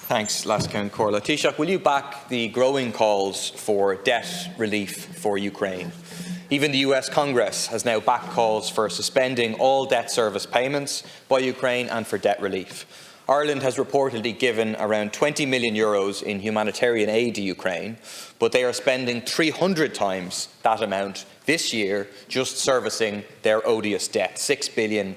Thanks, Lascan Corla. Taoiseach, will you back the growing calls for debt relief for Ukraine? Even the US Congress has now backed calls for suspending all debt service payments by Ukraine and for debt relief. Ireland has reportedly given around €20 million in humanitarian aid to Ukraine, but they are spending 300 times that amount this year just servicing their odious debt, €6 billion.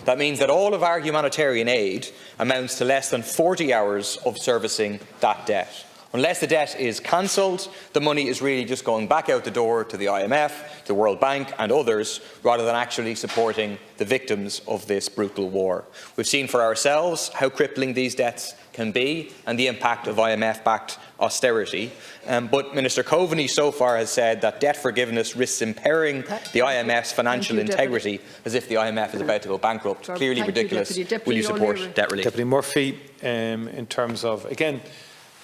That means that all of our humanitarian aid amounts to less than 40 hours of servicing that debt. Unless the debt is cancelled, the money is really just going back out the door to the IMF, the World Bank and others, rather than actually supporting the victims of this brutal war. We've seen for ourselves how crippling these debts can be and the impact of IMF-backed austerity. But Minister Coveney so far has said that debt forgiveness risks impairing the IMF's financial integrity, as if the IMF is about to go bankrupt. Clearly ridiculous. Will you support debt relief? Deputy Murphy, in terms of, again,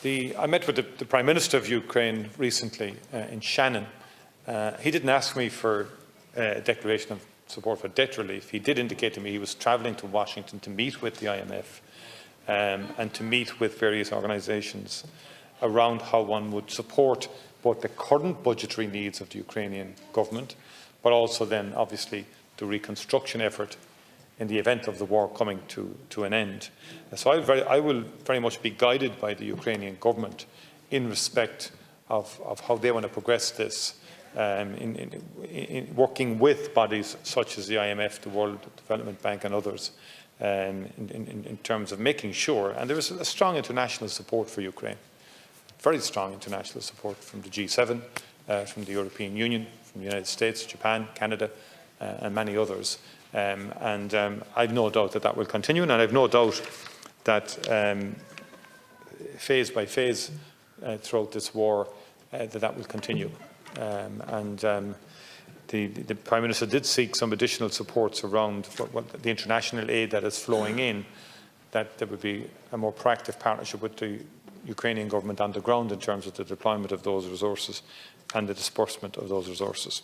I met with the Prime Minister of Ukraine recently in Shannon. He didn't ask me for a declaration of support for debt relief. He did indicate to me he was travelling to Washington to meet with the IMF and to meet with various organisations around how one would support both the current budgetary needs of the Ukrainian government, but also then obviously the reconstruction effort in the event of the war coming to an end. So I will very much be guided by the Ukrainian government in respect of how they want to progress this, in working with bodies such as the IMF, the World Development Bank and others, in terms of making sure, and there is a strong international support for Ukraine, very strong international support from the G7, from the European Union, from the United States, Japan, Canada and many others. I've no doubt that will continue, and I've no doubt that phase by phase throughout this war that will continue. The Prime Minister did seek some additional supports around what the international aid that is flowing in, that there would be a more proactive partnership with the Ukrainian government on the ground in terms of the deployment of those resources and the disbursement of those resources.